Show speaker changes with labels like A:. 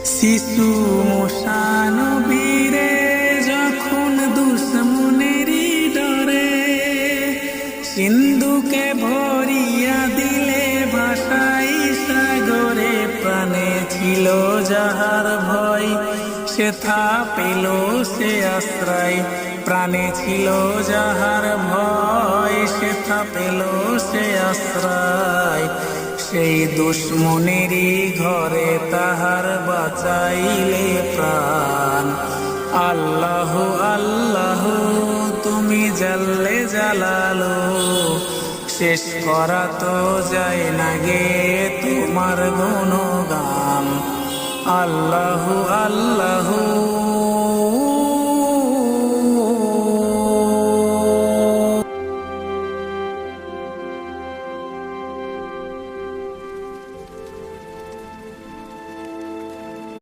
A: শিশু মুসা নবীরে যখন দুশ্মনেরই ডরে সিন্ধুকে ভরিয়া দিলে ভাষাই সাগরে, প্রাণে ছিল যাহার ভয় সেথা পেল সে আশ্রয়। প্রাণে ছিল যাহার ভয় সেথা পেল সে আশ্রয়। সেই দুশ্মনেরই ঘরে তাহার বাঁচাইলে প্রাণ। আল্লাহ আল্লাহ তুমি জাল্লে জালালো, শেষ করা তো যায় না গে তোমার গুণগান। আল্লাহ আল্লাহ